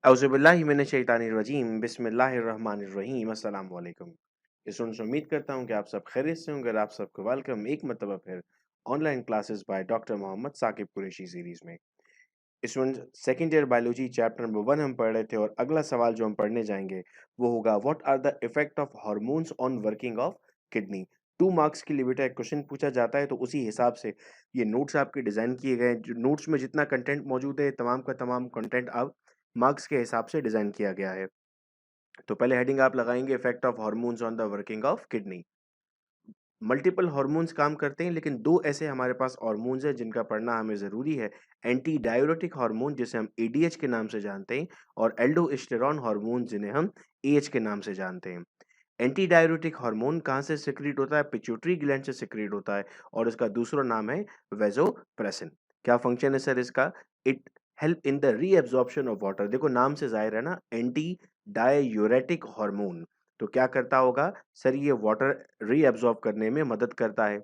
औज़ुबिल्लाहिमिनश्शैतानिर्रजीम बिस्मिल्लाहिर्रहमानिर्रहीम अस्सलाम वालेकुम। स्टूडेंट्स, उम्मीद करता हूँ कि आप सब खैरियत से होंगे और आप सबको वेलकम एक मरतबा फिर online classes by doctor Mohammad Saqib Qureshi series में। Students, second year biology chapter number 1 हम पढ़ रहे थे और अगला सवाल जो हम पढ़ने जाएंगे वो होगा what are the effect of hormones on working of kidney. 2 marks के लिए बेटा एक क्वेश्चन पूछा जाता है, तो उसी हिसाब से ये नोट्स आपके डिजाइन किए गए हैं। जो नोट्स में जितना कंटेंट मौजूद है तमाम का तमाम कंटेंट आप मार्क्स के हिसाब से डिजाइन किया गया है। तो पहले हेडिंग आप लगाएंगे effect of hormones on the working of kidney. Multiple hormones काम करते हैं, लेकिन दो ऐसे हमारे पास हार्मोन्स हैं जिनका पढ़ना हमें जरूरी है। एंटी डाययूरेटिक हार्मोन जिसे हम एडीएच के नाम से जानते हैं, और एल्डोस्टेरॉन हार्मोन जिन्हें हम एएच के नाम से जानते हैं। एंटी डाययूरेटिक हार्मोन कहाँ से सिक्रीट होता है? पिट्यूटरी ग्लैंड से सिक्रीट होता है, और इसका दूसरा नाम है वेसोप्रेसिन। क्या फंक्शन है सर इसका? It help in the reabsorption of water. देखो नाम से जाहिर है ना, एंटी डाययूरेटिक हार्मोन, तो क्या करता होगा सर? ये वाटर रीएब्जॉर्ब करने में मदद करता है।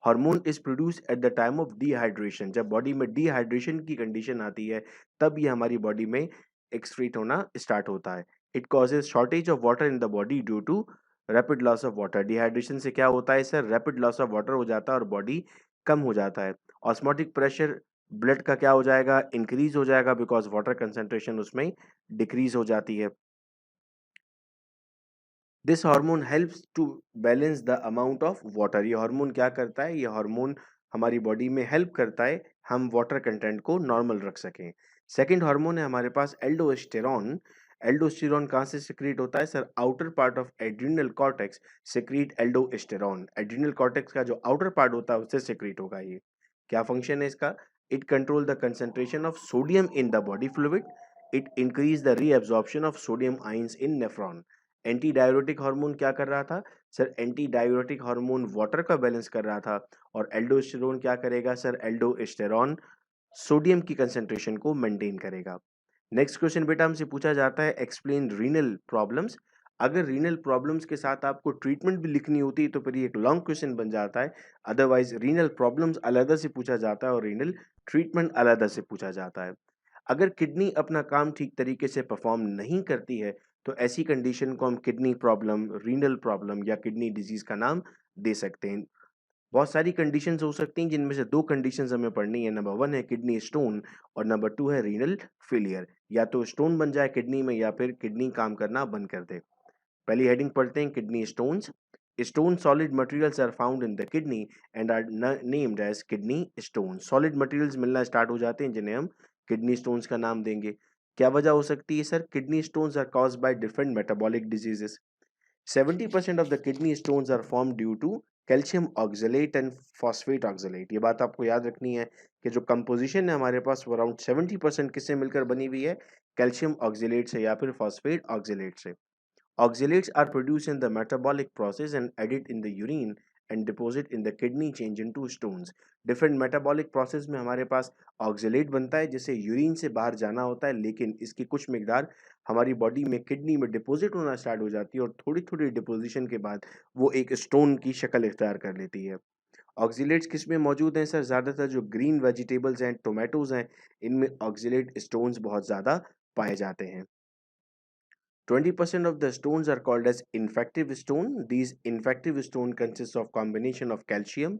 Hormone is produce at the time of dehydration. जब बॉडी में डिहाइड्रेशन की कंडीशन आती है तब ये हमारी बॉडी में एक्सक्रीट होना स्टार्ट होता है। It causes shortage of water in the body due to rapid loss of water. Dehydration से क्या होता है sir? Rapid loss of water हो जाता है और बॉडी कम हो जाता है। ऑस्मोटिक प्रेशर ब्लड का क्या हो जाएगा? इंक्रीज हो जाएगा, बिकॉज वाटर कंसेंट्रेशन उसमें डिक्रीज हो जाती है। This hormone helps to balance the amount of water. ये हार्मोन क्या करता है? ये हार्मोन हमारी बॉडी में हेल्प करता है हम वाटर कंटेंट को नॉर्मल रख सकें। सेकंड हार्मोन है हमारे पास एल्डोस्टेरॉन। एल्डोस्टेरॉन कहाँ से सिक्रीट होता है sir? Outer part of adrenal cortex secrete aldosterone. Adrenal cortex का जो आउटर पार्ट होता है उससे सिक्रीट होगा ये। क्या फंक्शन है इसका? It control the concentration of sodium in the body fluid. It increase the reabsorption of sodium ions in nephron. Anti diuretic hormone क्या कर रहा था sir? Anti diuretic hormone water का बैलेंस कर रहा था, और एल्डोस्टेरोन क्या करेगा सर? एल्डोस्टेरॉन सोडियम की कंसेंट्रेशन को मेंटेन करेगा। नेक्स्ट क्वेश्चन बेटा हमसे पूछा जाता है एक्सप्लेन रीनल प्रॉब्लम्स। अगर रीनल प्रॉब्लम्स के साथ आपको ट्रीटमेंट भी लिखनी होती है तो फिर ये एक लॉन्ग क्वेश्चन बन जाता है। अदरवाइज रीनल प्रॉब्लम्स अलग से पूछा जाता है और रीनल ट्रीटमेंट अलग से पूछा जाता है। अगर किडनी अपना काम ठीक तरीके से परफॉर्म नहीं करती है तो ऐसी कंडीशन को हम किडनी प्रॉब्लम, रीनल प्रॉब्लम या किडनी डिजीज का नाम दे सकते हैं। बहुत सारी कंडीशंस हो सकती हैं, जिनमें से दो कंडीशंस हमें पढ़नी है। नंबर 1 है किडनी स्टोन और नंबर 2 है रीनल फेलियर। या तो स्टोन बन जाए किडनी में या फिर किडनी काम करना बंद कर दे। पहली हेडिंग पढ़ते हैं kidney stones. Stone solid materials are found in the kidney and are named as kidney stone. Solid materials मिलना स्टार्ट हो जाते हैं जिन्हें हम किडनी स्टोन्स का नाम देंगे। क्या वजह हो सकती है sir? Kidney stones are caused by different metabolic diseases. 70% of the kidney stones are formed due to calcium oxalate and phosphate oxalate. ये बात आपको याद रखनी है कि जो कंपोजिशन है हमारे पास वो अराउंड 70% किससे मिलकर बनी हुई है? कैल्शियम ऑक्सलेट से या फिर फॉस्फेट ऑक्सलेट से। Oxalates are produced in the metabolic process and added in the urine and deposit in the kidney change into stones. Different metabolic process में हमारे पास ऑक्जेलेट बनता है जिसे यूरिन से बाहर जाना होता है, लेकिन इसकी कुछ मिकदार हमारी बॉडी में किडनी में डिपॉजिट होना स्टार्ट हो जाती है और थोड़ी थोड़ी डिपोजिशन के बाद वो एक स्टोन की शक्ल इख्तियार कर लेती है। ऑक्जेलेट्स किस में मौजूद हैं सर? ज़्यादातर जो ग्रीन वेजिटेबल्स हैं, टोमेटोज हैं, इनमें ऑक्जेलेट स्टोन्स बहुत ज़्यादा पाए जाते हैं। 20% of the stones are called as infective stone. These infective stone consists of combination of calcium,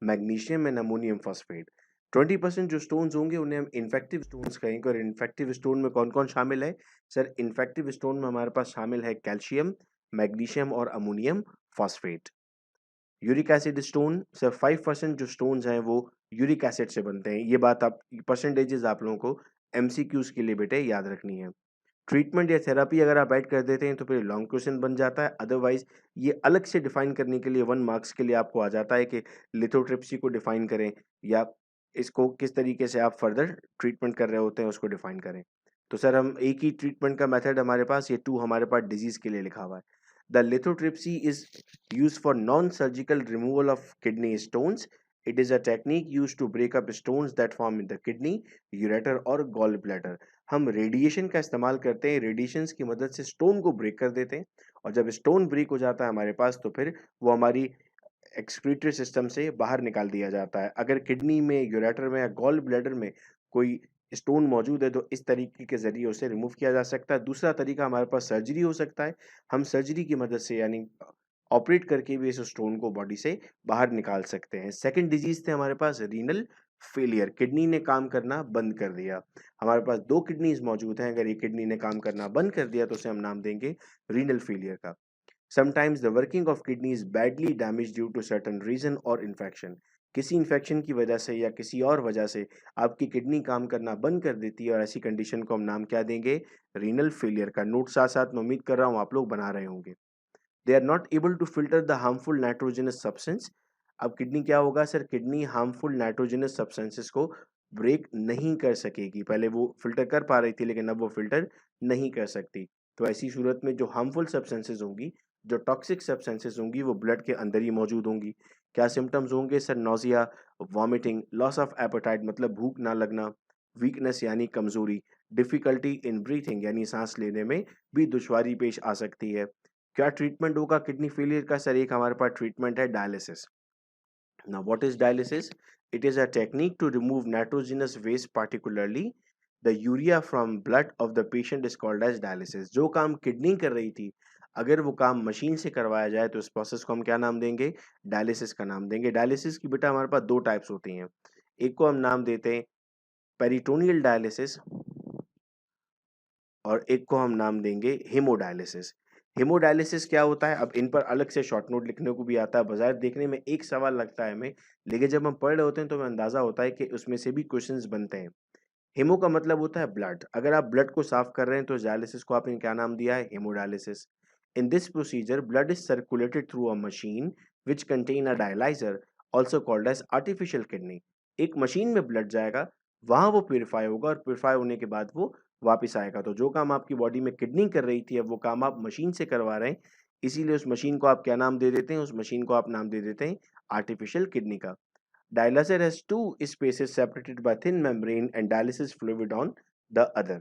magnesium and ammonium phosphate. 20% जो stones होंगे उन्हें हम infective stones कहेंगे। और infective stone में कौन कौन शामिल है सर? infective stone में हमारे पास शामिल है कैल्शियम, मैग्नीशियम और ammonium phosphate. Uric acid stone sir 5% जो स्टोन्स हैं वो यूरिक एसिड से बनते हैं। ये बात आप परसेंटेजेस आप लोगों को एमसीक्यूज के लिए बेटे याद रखनी है। ट्रीटमेंट या थेरेपी अगर आप ऐड कर देते हैं तो फिर लॉन्ग क्वेश्चन बन जाता है। अदरवाइज ये अलग से डिफाइन करने के लिए 1 मार्क्स के लिए आपको आ जाता है कि लिथोट्रिप्सी को डिफाइन करें या इसको किस तरीके से आप फर्दर ट्रीटमेंट कर रहे होते हैं उसको डिफाइन करें। तो सर हम एक ही ट्रीटमेंट का मेथड हमारे पास, ये 2 हमारे पास डिजीज के लिए लिखा हुआ है। The lithotripsy is use for non surgical removal of kidney stones. It is a technique used to break up stones that form in the kidney, ureter और gall bladder। हम रेडिएशन का इस्तेमाल करते हैं, रेडिएशन की मदद से स्टोन को ब्रेक कर देते हैं, और जब स्टोन ब्रेक हो जाता है हमारे पास तो फिर वो हमारी एक्सक्रीटरी सिस्टम से बाहर निकाल दिया जाता है। अगर किडनी में, यूरेटर में या गॉल ब्लैडर में कोई स्टोन मौजूद है तो इस तरीके के ज़रिए उसे रिमूव किया जा सकता है। दूसरा तरीका हमारे पास सर्जरी हो सकता है। हम सर्जरी की मदद से यानी ऑपरेट करके भी इस स्टोन को बॉडी से बाहर निकाल सकते हैं। सेकंड डिजीज़ थे हमारे पास रीनल फेलियर, किडनी ने काम करना बंद कर दिया। हमारे पास 2 किडनीज़ मौजूद हैं, अगर एक किडनी ने काम करना बंद कर दिया तो उसे हम नाम देंगे रीनल फेलियर का। Sometimes the working of kidney is badly damaged due to certain reason or infection. किसी इन्फेक्शन की वजह से या किसी और वजह से आपकी किडनी काम करना बंद कर देती है और ऐसी कंडीशन को हम नाम क्या देंगे? रीनल फेलियर का। नोट साथ साथ मैं उम्मीद कर रहा हूँ आप लोग बना रहे होंगे। They are not able to filter the harmful nitrogenous substance. अब किडनी क्या होगा sir? Kidney harmful nitrogenous substances को ब्रेक नहीं कर सकेगी। पहले वो फिल्टर कर पा रही थी लेकिन अब वो फिल्टर नहीं कर सकती। तो ऐसी सूरत में जो हार्मफुल सब्सटेंसेस होंगी, जो टॉक्सिक सब्सटेंसेस होंगी, वो ब्लड के अंदर ही मौजूद होंगी। क्या सिम्टम्स होंगे sir? Nausea, vomiting, loss of appetite मतलब भूख ना लगना, वीकनेस यानी कमजोरी, डिफिकल्टी इन ब्रीथिंग यानी सांस लेने में भी दुश्वारी पेश आ सकती है। क्या ट्रीटमेंट होगा किडनी फेलियर का सर? एक हमारे पास ट्रीटमेंट है dialysis. Now, what is dialysis? It is a technique to remove nitrogenous waste, particularly the urea from blood of the patient is called as dialysis. जो काम किडनी कर रही थी, अगर वो काम मशीन से करवाया जाए तो इस प्रोसेस को हम क्या नाम देंगे? डायलिसिस का नाम देंगे। डायलिसिस की बेटा हमारे पास 2 टाइप्स होती हैं। एक को हम नाम देते हैं पेरिटोनियल डायलिसिस और एक को हम नाम देंगे हेमोडायलिसिस। हेमोडायलिसिस क्या होता है? अब इन पर अलग से शॉर्ट नोट लिखने को भी आता है। बज़ाहिर देखने में एक सवाल लगता है हमें, लेकिन जब हम पढ़ रहे होते हैं तो हमें अंदाज़ा होता है कि उसमें से भी क्वेश्चंस बनते हैं। हेमो का मतलब होता है ब्लड। अगर आप ब्लड को साफ कर रहे हैं तो इस डायलिसिस को आपने क्या नाम दिया है? Haemodialysis. In this procedure blood is circulated through a machine which contain a dialyser also called as artificial kidney. एक मशीन में ब्लड जाएगा, वहां वो प्यूरिफाई होगा और प्यूरिफाई होने के बाद वो वापस आएगा। तो जो काम आपकी बॉडी में किडनी कर रही थी, अब वो काम आप मशीन से करवा रहे हैं, इसीलिए उस मशीन को आप क्या नाम दे देते हैं? उस मशीन को आप नाम दे देते हैं आर्टिफिशियल किडनी का। Dialyzer has two spaces separated by thin membrane and dialysis fluid on the other.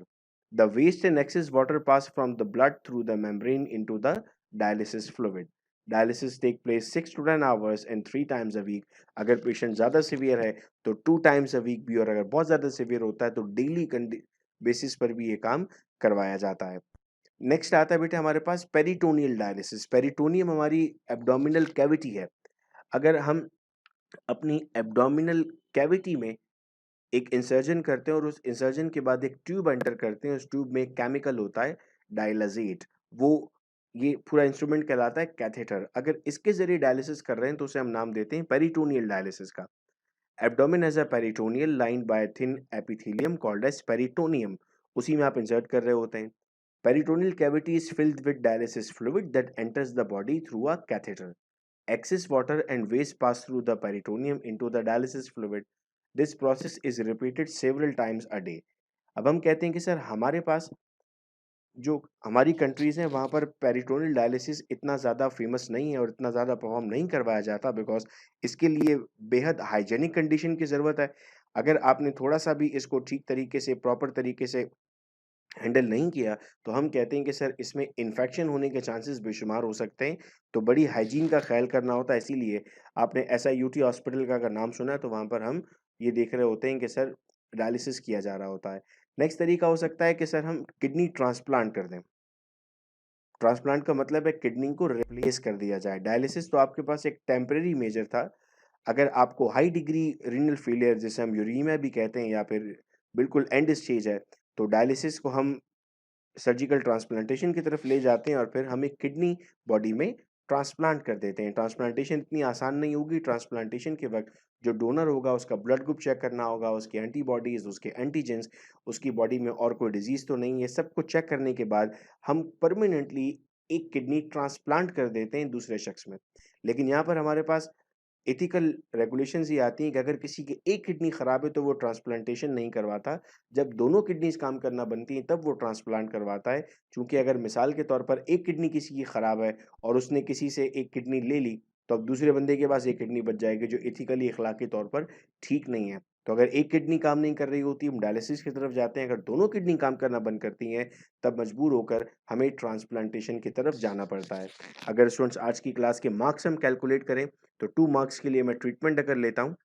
The waste and excess water pass from the blood through the membrane into the dialysis fluid. Dialysis take place 6 to 10 hours and 3 times a week. अगर patient ज़्यादा severe है तो 2 times a week भी, और अगर बहुत ज़्यादा severe होता है तो डेली बेसिस पर भी ये काम करवाया जाता है। नेक्स्ट आता है बेटे हमारे पास पेरिटोनियल डायलिसिस। पेरिटोनियम हमारी एब्डोमिनल कैविटी है। अगर हम अपनी एब्डोमिनल कैविटी में एक इंसर्जन करते हैं और उस इंसर्जन के बाद एक ट्यूब एंटर करते हैं, उस ट्यूब में एक केमिकल होता है डायलाजेट। वो ये पूरा इंस्ट्रूमेंट कहलाता है कैथेटर। अगर इसके जरिए डायलिसिस कर रहे हैं तो उसे हम नाम देते हैं पेरिटोनियल डायलिसिस का। Abdomen has a peritoneal lined by thin epithelium called as peritoneum. उसी में आप इंसर्ट कर रहे होते हैं। Peritoneal cavity is filled with dialysis fluid that enters the body through a catheter. Excess water and waste pass through the peritoneum into the dialysis fluid. This process is repeated several times a day. अब हम कहते हैं कि sir हमारे पास जो हमारी countries हैं वहाँ पर पेरिटोनियल डायलिसिस इतना ज़्यादा फेमस नहीं है और इतना ज़्यादा परफॉर्म नहीं करवाया जाता, बिकॉज इसके लिए बेहद हाइजेनिक कंडीशन की ज़रूरत है। अगर आपने थोड़ा सा भी इसको ठीक तरीके से प्रॉपर तरीके से हैंडल नहीं किया तो हम कहते हैं कि सर इसमें इन्फेक्शन होने के चांसेस बेशुमार हो सकते हैं। तो बड़ी हाइजीन का ख्याल करना होता है। इसीलिए आपने SIUT हॉस्पिटल का अगर नाम सुना है तो वहाँ पर हम ये देख रहे होते हैं कि सर डायलिसिस किया जा रहा होता है। नेक्स्ट तरीका हो सकता है कि सर हम किडनी ट्रांसप्लांट कर दें। ट्रांसप्लांट का मतलब है किडनी को रिप्लेस कर दिया जाए। डायलिसिस तो आपके पास एक टेम्परेरी मेजर था। अगर आपको हाई डिग्री रीनल फेलियर जिसे हम यूरीमिया भी कहते हैं या फिर बिल्कुल एंड स्टेज है, तो डायलिसिस को हम सर्जिकल ट्रांसप्लांटेशन की तरफ ले जाते हैं और फिर हम एक किडनी बॉडी में ट्रांसप्लांट कर देते हैं। ट्रांसप्लांटेशन इतनी आसान नहीं होगी। ट्रांसप्लांटेशन के वक्त जो डोनर होगा उसका ब्लड ग्रुप चेक करना होगा, उसके एंटीबॉडीज, उसके एंटीजेंस, उसकी बॉडी में और कोई डिजीज तो नहीं है। सब कुछ चेक करने के बाद हम परमानेंटली एक किडनी ट्रांसप्लांट कर देते हैं दूसरे शख्स में। लेकिन यहाँ पर हमारे पास एथिकल रेगुलेशंस ये आती हैं कि अगर किसी की एक किडनी खराब है तो वो ट्रांसप्लांटेशन नहीं करवाता। जब दोनों किडनीज काम करना बनती हैं तब वो ट्रांसप्लांट करवाता है। क्योंकि अगर मिसाल के तौर पर एक किडनी किसी की खराब है और उसने किसी से एक किडनी ले ली, तो अब दूसरे बंदे के पास एक किडनी बच जाएगी जो एथिकली अखलाकी तौर पर ठीक नहीं है। तो अगर एक किडनी काम नहीं कर रही होती, हम डायलिसिस की तरफ जाते हैं। अगर दोनों किडनी काम करना बंद करती हैं, तब मजबूर होकर हमें ट्रांसप्लांटेशन की तरफ जाना पड़ता है। अगर स्टूडेंट्स आज की क्लास के मार्क्स हम कैलकुलेट करें तो 2 मार्क्स के लिए मैं ट्रीटमेंट अगर लेता हूँ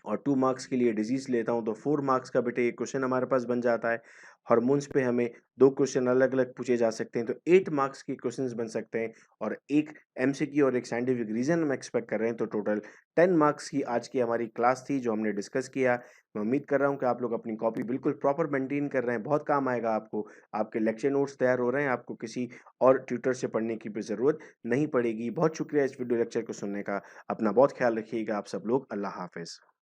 और 2 मार्क्स के लिए डिजीज़ लेता हूँ तो 4 मार्क्स का बेटे एक क्वेश्चन हमारे पास बन जाता है। हार्मोन्स पे हमें 2 क्वेश्चन अलग-अलग पूछे जा सकते हैं, तो 8 मार्क्स के क्वेश्चंस बन सकते हैं और एक एमसीक्यू और एक साइंटिफिक रीज़न हम एक्सपेक्ट कर रहे हैं, तो टोटल 10 मार्क्स की आज की हमारी क्लास थी जो हमने डिस्कस किया। मैं उम्मीद कर रहा हूँ कि आप लोग अपनी कॉपी बिल्कुल प्रॉपर मेंटेन कर रहे हैं, बहुत काम आएगा आपको। आपके लेक्चर नोट्स तैयार हो रहे हैं, आपको किसी और ट्यूटर से पढ़ने की भी ज़रूरत नहीं पड़ेगी। बहुत शुक्रिया इस वीडियो लेक्चर को सुनने का। अपना बहुत ख़्याल रखिएगा आप सब लोग। अल्लाह हाफ़िज़।